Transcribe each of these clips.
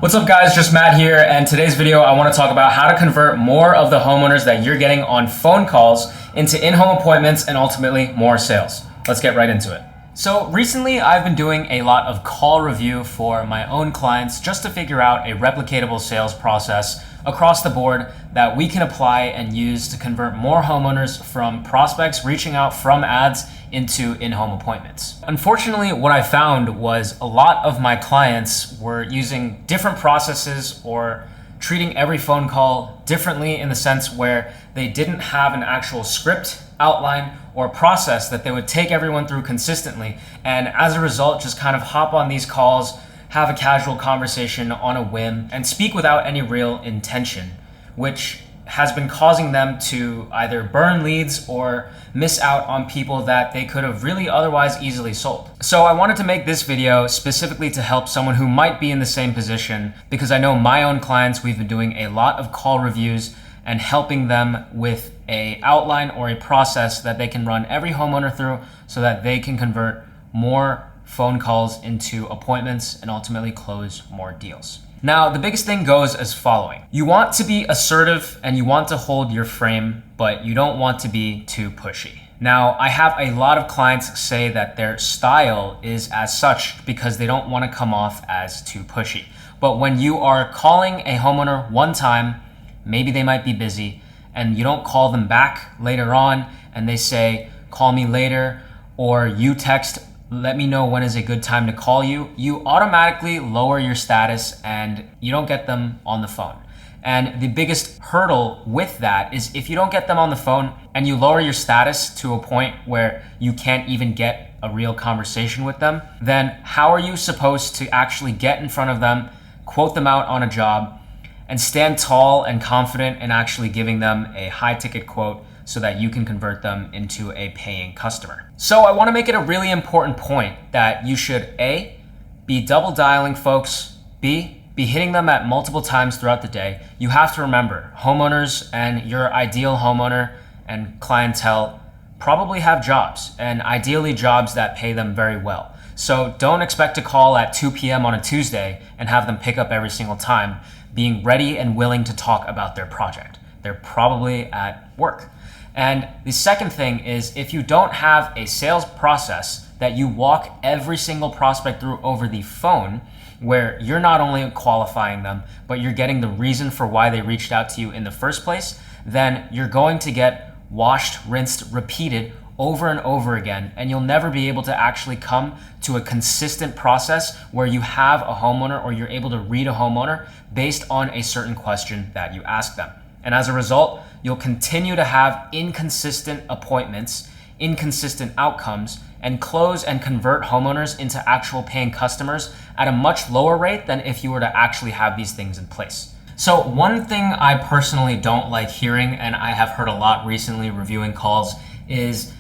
What's up guys, just Matt here, and today's video I want to talk about how to convert more of the homeowners that you're getting on phone calls into in-home appointments and ultimately more sales. Let's get right into it. So recently I've been doing a lot of call review for my own clients just to figure out a replicatable sales process across the board that we can apply and use to convert more homeowners from prospects reaching out from ads into in-home appointments. Unfortunately, what I found was a lot of my clients were using different processes or treating every phone call differently in the sense where they didn't have an actual script, outline, or process that they would take everyone through consistently. And as a result, just kind of hop on these calls, have a casual conversation on a whim, and speak without any real intention, which has been causing them to either burn leads or miss out on people that they could have really otherwise easily sold. So I wanted to make this video specifically to help someone who might be in the same position, because I know my own clients, we've been doing a lot of call reviews and helping them with a outline or a process that they can run every homeowner through so that they can convert more phone calls into appointments and ultimately close more deals. Now, the biggest thing goes as following. You want to be assertive and you want to hold your frame, but you don't want to be too pushy. Now, I have a lot of clients say that their style is as such because they don't want to come off as too pushy. But when you are calling a homeowner one time, maybe they might be busy, and you don't call them back later on and they say, call me later, or you text, let me know when is a good time to call you, you automatically lower your status and you don't get them on the phone. And the biggest hurdle with that is if you don't get them on the phone and you lower your status to a point where you can't even get a real conversation with them, then how are you supposed to actually get in front of them, quote them out on a job, and stand tall and confident in actually giving them a high ticket quote so that you can convert them into a paying customer? So I want to make it a really important point that you should A, be double dialing folks, B, be hitting them at multiple times throughout the day. You have to remember, homeowners and your ideal homeowner and clientele probably have jobs, and ideally jobs that pay them very well. So don't expect to call at 2 p.m. on a Tuesday and have them pick up every single time, being ready and willing to talk about their project. They're probably at work. And the second thing is, if you don't have a sales process that you walk every single prospect through over the phone, where you're not only qualifying them, but you're getting the reason for why they reached out to you in the first place, then you're going to get washed, rinsed, repeated over and over again, and you'll never be able to actually come to a consistent process where you have a homeowner or you're able to read a homeowner based on a certain question that you ask them. And as a result, you'll continue to have inconsistent appointments, inconsistent outcomes, and close and convert homeowners into actual paying customers at a much lower rate than if you were to actually have these things in place. So one thing I personally don't like hearing, and I have heard a lot recently reviewing calls, is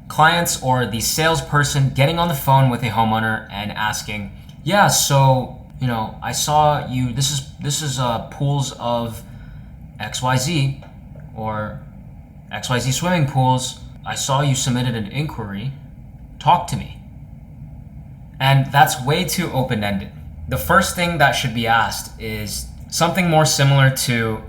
clients or the salesperson getting on the phone with a homeowner and asking, yeah, so, I saw you, this is pools of XYZ or XYZ swimming pools. I saw you submitted an inquiry. Talk to me. And that's way too open-ended. The first thing that should be asked is something more similar to,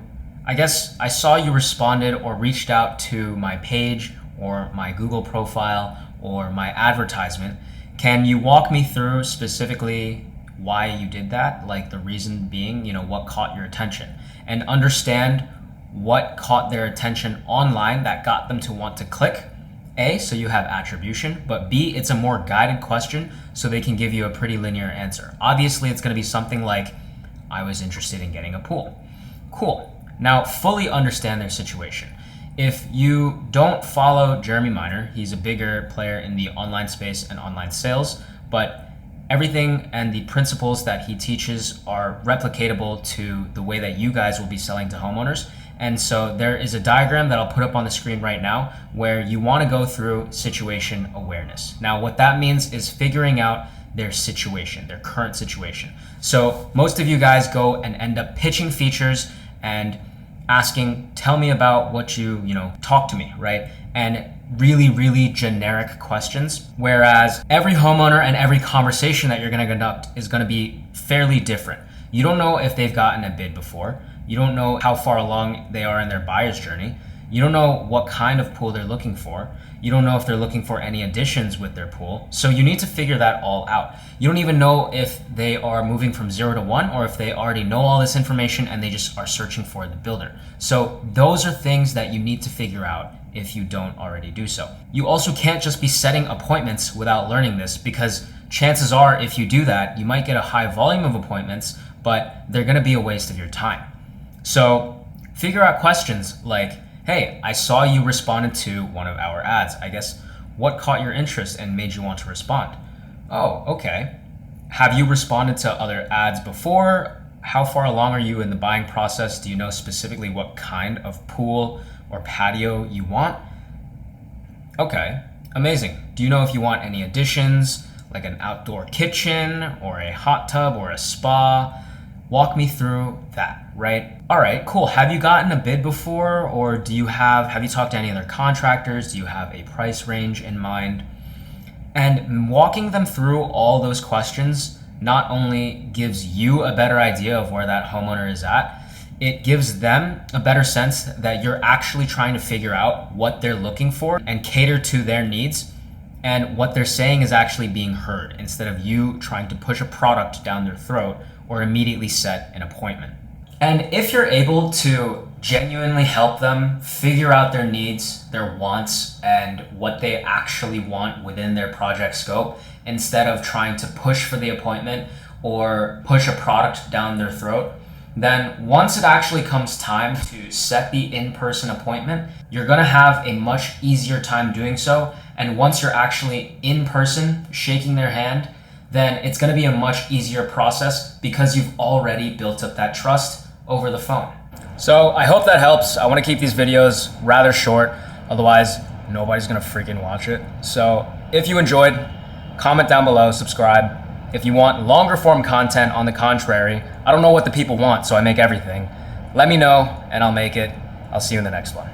I guess I saw you responded or reached out to my page or my Google profile or my advertisement. Can you walk me through specifically why you did that? Like the reason being, what caught your attention, and understand what caught their attention online that got them to want to click. A, so you have attribution, but B, it's a more guided question so they can give you a pretty linear answer. Obviously, it's going to be something like, I was interested in getting a pool. Cool. Now, fully understand their situation. If you don't follow Jeremy Miner, he's a bigger player in the online space and online sales, but everything and the principles that he teaches are replicatable to the way that you guys will be selling to homeowners. And so there is a diagram that I'll put up on the screen right now where you want to go through situation awareness. Now, what that means is figuring out their situation, their current situation. So most of you guys go and end up pitching features and asking, tell me about what you talk to me, right? And really, really generic questions. Whereas every homeowner and every conversation that you're going to conduct is going to be fairly different. You don't know if they've gotten a bid before. You don't know how far along they are in their buyer's journey. You don't know what kind of pool they're looking for. You don't know if they're looking for any additions with their pool. So you need to figure that all out. You don't even know if they are moving from 0 to 1 or if they already know all this information and they just are searching for the builder. So those are things that you need to figure out if you don't already do so. You also can't just be setting appointments without learning this, because chances are if you do that, you might get a high volume of appointments, but they're gonna be a waste of your time. So figure out questions like, hey, I saw you responded to one of our ads. I guess what caught your interest and made you want to respond? Oh, okay. Have you responded to other ads before? How far along are you in the buying process? Do you know specifically what kind of pool or patio you want? Okay, amazing. Do you know if you want any additions, like an outdoor kitchen or a hot tub or a spa? Walk me through that, right? All right, cool. Have you gotten a bid before, or have you talked to any other contractors? Do you have a price range in mind? And walking them through all those questions not only gives you a better idea of where that homeowner is at, it gives them a better sense that you're actually trying to figure out what they're looking for and cater to their needs, and what they're saying is actually being heard instead of you trying to push a product down their throat or immediately set an appointment. And if you're able to genuinely help them figure out their needs, their wants, and what they actually want within their project scope, instead of trying to push for the appointment or push a product down their throat, then once it actually comes time to set the in-person appointment, you're gonna have a much easier time doing so. And once you're actually in person, shaking their hand, then it's gonna be a much easier process because you've already built up that trust over the phone. So I hope that helps. I wanna keep these videos rather short, otherwise nobody's gonna freaking watch it. So if you enjoyed, comment down below, subscribe. If you want longer form content, on the contrary, I don't know what the people want, so I make everything. Let me know and I'll make it. I'll see you in the next one.